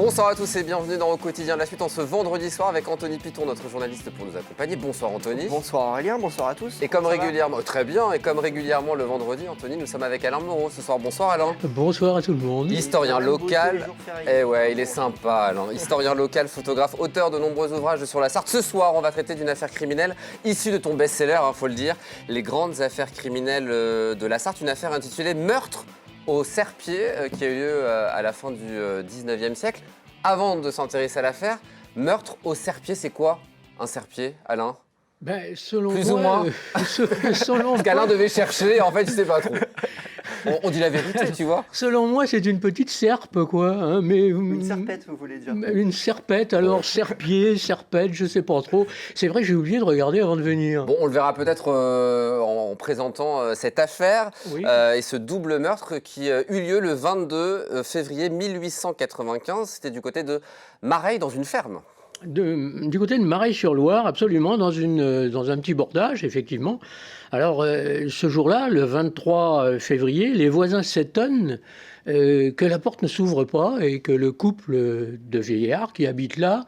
Bonsoir à tous et bienvenue dans Au quotidien de la suite en ce vendredi soir avec Anthony Piton, notre journaliste pour nous accompagner. Bonsoir Anthony. Bonsoir Aurélien, bonsoir à tous. Et comme régulièrement, très bien, et comme régulièrement le vendredi, Anthony, nous sommes avec Alain Moreau ce soir. Bonsoir Alain. Bonsoir à tout le monde. Historien local, ouais, il est sympa Alain. Historien local, photographe, auteur de nombreux ouvrages sur la Sarthe. Ce soir, on va traiter d'une affaire criminelle issue de ton best-seller, faut le dire, Les grandes affaires criminelles de la Sarthe, une affaire intitulée Meurtre au Serpier, qui a eu lieu à la fin du 19e siècle. Avant de s'intéresser à l'affaire, meurtre au Serpier, c'est quoi un serpier, Alain? Selon Plus moi, ou moins. Parce qu'Alain devait chercher, en fait, il ne sait pas trop. On dit la vérité, tu vois. Selon moi, c'est une petite serpe, quoi. Hein, mais, une serpette, vous voulez dire? Une serpette, alors serpier, serpette, je ne sais pas trop. C'est vrai que j'ai oublié de regarder avant de venir. Bon, on le verra peut-être en présentant cette affaire et ce double meurtre qui eut lieu le 22 février 1895. C'était du côté de Mareil, dans une ferme. Du côté de Mareil-sur-Loire, absolument, dans un petit bordage, effectivement. Alors, ce jour-là, le 23 février, les voisins s'étonnent que la porte ne s'ouvre pas et que le couple de vieillards qui habitent là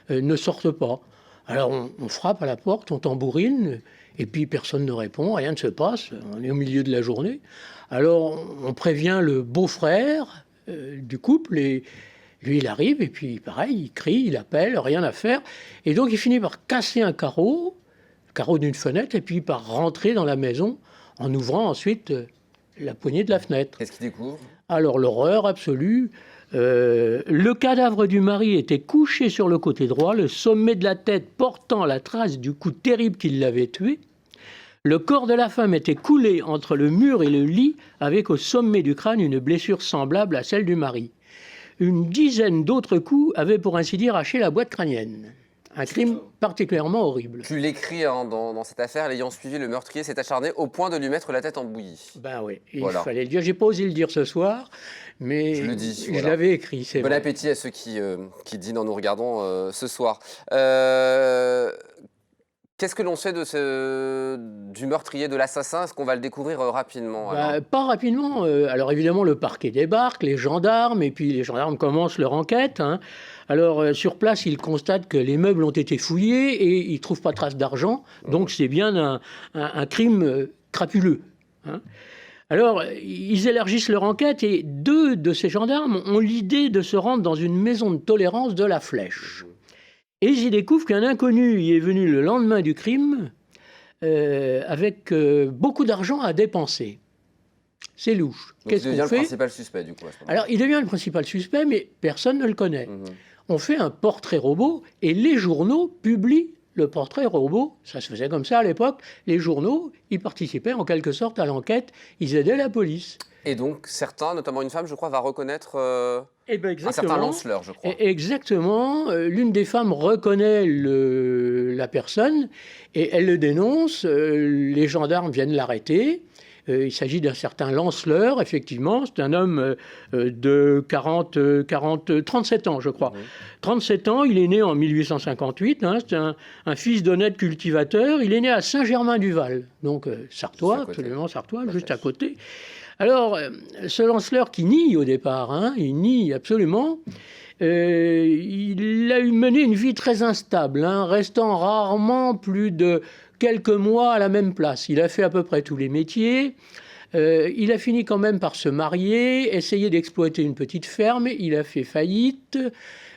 ne sortent pas. Alors, on frappe à la porte, on tambourine, et puis personne ne répond, rien ne se passe, on est au milieu de la journée. Alors, on prévient le beau-frère du couple et lui, il arrive et puis, pareil, il crie, il appelle, rien à faire. Et donc, il finit par casser un carreau, le carreau d'une fenêtre, et puis par rentrer dans la maison en ouvrant ensuite la poignée de la fenêtre. Qu'est-ce qu'il découvre? Alors, l'horreur absolue. Le cadavre du mari était couché sur le côté droit, le sommet de la tête portant la trace du coup terrible qui l'avait tué. Le corps de la femme était coulé entre le mur et le lit, avec au sommet du crâne une blessure semblable à celle du mari. Une dizaine d'autres coups avaient pour ainsi dire haché la boîte crânienne. Un crime particulièrement horrible. Tu l'écris dans cette affaire, l'ayant suivi, le meurtrier s'est acharné au point de lui mettre la tête en bouillie. Ben oui, il fallait le dire. J'ai pas osé le dire ce soir, mais je l'avais écrit, c'est vrai. Bon appétit à ceux qui dînent en nous regardant ce soir. Qu'est-ce que l'on sait du meurtrier, de l'assassin? Est-ce qu'on va le découvrir rapidement? Pas rapidement. Alors évidemment, le parquet débarque, les gendarmes, et puis les gendarmes commencent leur enquête. Hein. Alors sur place, ils constatent que les meubles ont été fouillés et ils ne trouvent pas trace d'argent. Donc c'est bien un crime crapuleux. Hein. Alors ils élargissent leur enquête et 2 de ces gendarmes ont l'idée de se rendre dans une maison de tolérance de la Flèche. Et ils découvrent qu'un inconnu y est venu le lendemain du crime avec beaucoup d'argent à dépenser. C'est louche. Qu'est-ce qu'on fait? Il devient le principal suspect, du coup. Alors, il devient le principal suspect, mais personne ne le connaît. On fait un portrait robot et les journaux publient le portrait robot. Ça se faisait comme ça à l'époque. Les journaux, ils participaient en quelque sorte à l'enquête. Ils aidaient la police. Et donc, certains, notamment une femme, je crois, va reconnaître un certain Lanceleur, je crois. Exactement. L'une des femmes reconnaît la personne et elle le dénonce. Les gendarmes viennent l'arrêter. Il s'agit d'un certain Lanceleur, effectivement. C'est un homme de 37 ans, je crois. 37 ans, il est né en 1858. Hein, c'est un fils d'honnête cultivateur. Il est né à Saint-Germain-du-Val, donc sartois, absolument sartois, juste à côté. Alors, ce Lanceleur qui nie au départ, hein, il nie absolument, il a mené une vie très instable, hein, restant rarement plus de quelques mois à la même place. Il a fait à peu près tous les métiers. Il a fini quand même par se marier, essayer d'exploiter une petite ferme. Il a fait faillite.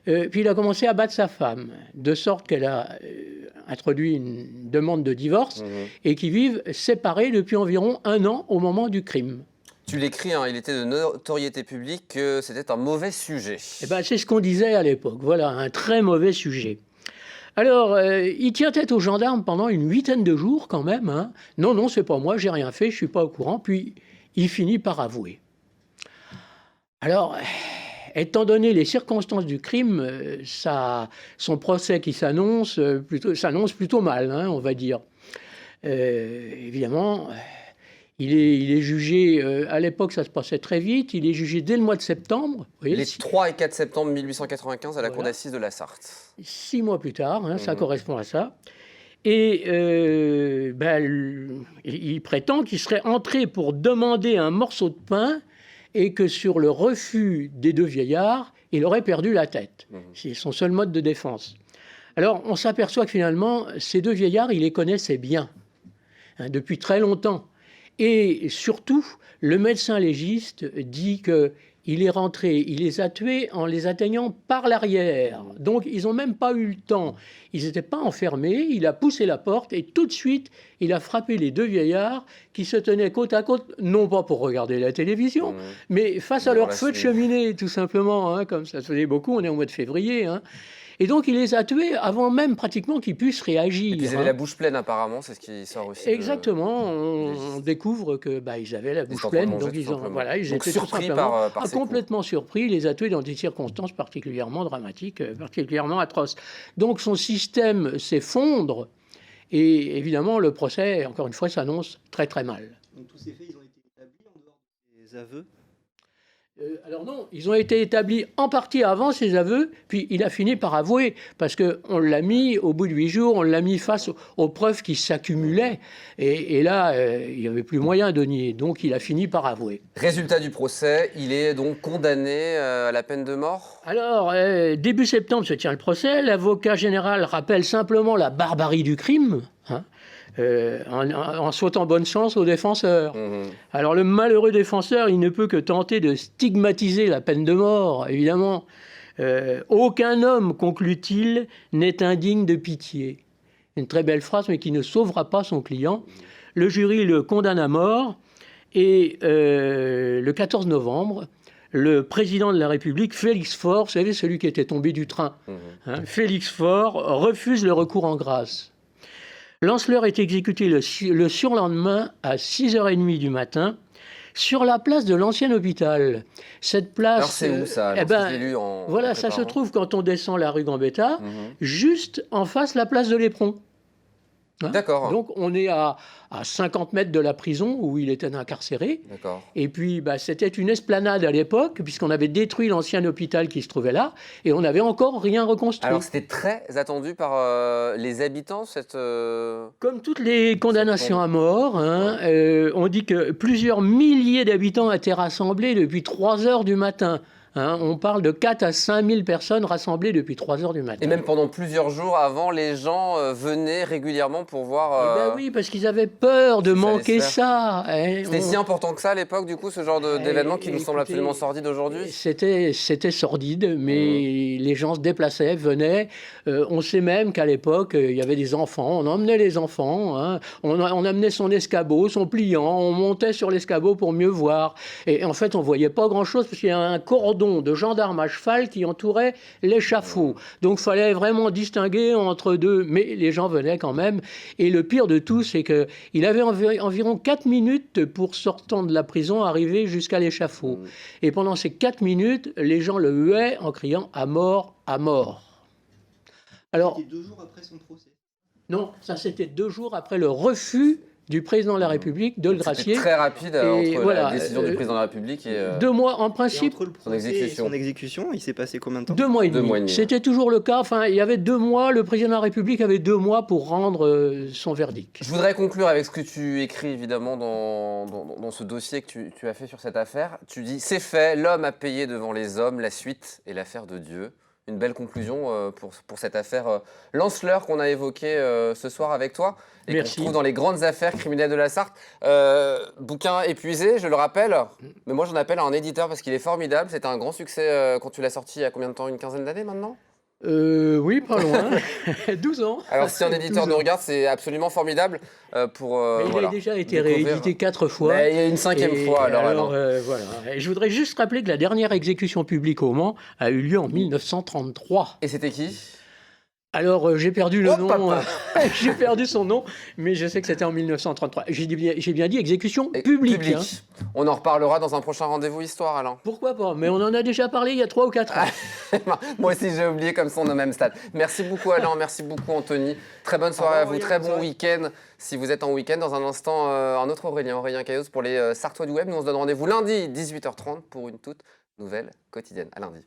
Puis il a commencé à battre sa femme, de sorte qu'elle a introduit une demande de divorce et qu'ils vivent séparés depuis environ 1 an au moment du crime. Tu l'écris, hein, il était de notoriété publique que c'était un mauvais sujet. C'est ce qu'on disait à l'époque. Voilà, un très mauvais sujet. Alors, il tient tête aux gendarmes pendant une 8aine de jours quand même. Hein. Non, c'est pas moi, j'ai rien fait, je suis pas au courant. Puis, il finit par avouer. Alors, étant donné les circonstances du crime, son procès qui s'annonce plutôt mal, hein, on va dire. Évidemment, il est jugé, à l'époque ça se passait très vite, il est jugé dès le mois de septembre. Les 3 et 4 septembre 1895 à la cour d'assises de la Sarthe. 6 mois plus tard, hein, ça correspond à ça. Et il prétend qu'il serait entré pour demander un morceau de pain et que sur le refus des 2 vieillards, il aurait perdu la tête. C'est son seul mode de défense. Alors, on s'aperçoit que finalement, ces deux vieillards, il les connaissait bien, hein, depuis très longtemps. Et surtout, le médecin légiste dit qu'il est rentré, il les a tués en les atteignant par l'arrière. Donc, ils n'ont même pas eu le temps. Ils n'étaient pas enfermés, il a poussé la porte et tout de suite, il a frappé les deux vieillards qui se tenaient côte à côte, non pas pour regarder la télévision, mais face à leur feu de cheminée, tout simplement, hein, comme ça se faisait beaucoup, on est au mois de février, hein. Et donc, il les a tués avant même pratiquement qu'ils puissent réagir. Et puis ils avaient la bouche pleine apparemment, c'est ce qui sort aussi. Exactement, on découvre que ils avaient la bouche pleine, donc ils étaient surpris tout par complètement surpris. Il les a tués dans des circonstances particulièrement dramatiques, particulièrement atroces. Donc son système s'effondre et évidemment le procès, encore une fois, s'annonce très très mal. Donc tous ces faits, ils ont été établis en dehors des aveux? Alors non, ils ont été établis en partie avant ses aveux, puis il a fini par avouer, parce qu'on l'a mis, au bout de 8 jours, on l'a mis face aux preuves qui s'accumulaient, et là, il n'y avait plus moyen de nier, donc il a fini par avouer. Résultat du procès, il est donc condamné à la peine de mort? Alors, début septembre se tient le procès, l'avocat général rappelle simplement la barbarie du crime, hein, en souhaitant bonne chance aux défenseurs. Alors le malheureux défenseur, il ne peut que tenter de stigmatiser la peine de mort, évidemment. Aucun homme, conclut-il, n'est indigne de pitié. Une très belle phrase, mais qui ne sauvera pas son client. Le jury le condamne à mort, et le 14 novembre, le président de la République, Félix Faure, vous savez, celui qui était tombé du train, hein, Félix Faure refuse le recours en grâce. Lanceleur est exécuté le surlendemain à 6h30 du matin sur la place de l'ancien hôpital. Cette place... Alors c'est où ça? Voilà, ça se trouve quand on descend la rue Gambetta, juste en face la place de l'Éperon. Hein? D'accord. Donc on est à 50 mètres de la prison où il était incarcéré. D'accord. Et puis c'était une esplanade à l'époque, puisqu'on avait détruit l'ancien hôpital qui se trouvait là, et on n'avait encore rien reconstruit. Alors c'était très attendu par les habitants, cette... Comme toutes les condamnations à mort, hein, on dit que plusieurs milliers d'habitants étaient rassemblés depuis 3 heures du matin. Hein, on parle de 4 à 5 000 personnes rassemblées depuis 3 heures du matin. Et même pendant plusieurs jours avant, les gens venaient régulièrement pour voir... Eh ben oui, parce qu'ils avaient peur de manquer ça. Hein. C'était si important que ça à l'époque, du coup, ce genre d'événement qui nous semble absolument sordide aujourd'hui? C'était sordide, mais les gens se déplaçaient, venaient. On sait même qu'à l'époque, il y avait des enfants. On emmenait les enfants. Hein. On amenait son escabeau, son pliant. On montait sur l'escabeau pour mieux voir. Et en fait, on ne voyait pas grand-chose parce qu'il y a un cordon de gendarmes à cheval qui entourait l'échafaud. Donc il fallait vraiment distinguer entre deux, mais les gens venaient quand même. Et le pire de tout, c'est qu'il avait environ 4 minutes pour, sortant de la prison, arriver jusqu'à l'échafaud. Et pendant ces 4 minutes, les gens le huaient en criant « à mort, à mort ». Alors, c'était 2 jours après son procès? Non, ça c'était 2 jours après le refus du président de la République de le gracier. Très rapide entre la décision du président de la République et 2 mois en principe. Entre le procès et son exécution, il s'est passé combien de temps? 2 mois et demi. C'était toujours le cas. Enfin, il y avait 2 mois. Le président de la République avait 2 mois pour rendre son verdict. Je voudrais conclure avec ce que tu écris évidemment dans ce dossier que tu as fait sur cette affaire. Tu dis « C'est fait, l'homme a payé devant les hommes, la suite est l'affaire de Dieu ». Une belle conclusion pour cette affaire Lanceleur qu'on a évoquée ce soir avec toi et qu'on trouve dans les grandes affaires criminelles de la Sarthe. Bouquin épuisé, je le rappelle, mais moi j'en appelle à un éditeur parce qu'il est formidable. C'était un grand succès quand tu l'as sorti il y a combien de temps? Une quinzaine d'années maintenant? Oui, pas loin. 12 ans. Alors si un éditeur nous regarde, c'est absolument formidable pour il a déjà été réédité 4 fois. Mais il y a une 5e fois. Alors voilà. Et je voudrais juste rappeler que la dernière exécution publique au Mans a eu lieu en 1933. Et c'était qui? Alors, j'ai perdu le nom, j'ai perdu son nom, mais je sais que c'était en 1933. J'ai bien dit exécution publique. Hein. On en reparlera dans un prochain rendez-vous histoire, Alain. Pourquoi pas? Mais on en a déjà parlé il y a 3 ou 4 ans. Moi aussi, j'ai oublié comme ça, on est au même stade. Merci beaucoup, Alain. Merci beaucoup, Anthony. Très bonne soirée à vous. Très bon week-end. Si vous êtes en week-end, dans un instant, un autre Aurélien Cailloz pour les Sartois du Web. Nous, on se donne rendez-vous lundi, 18h30, pour une toute nouvelle quotidienne. À lundi.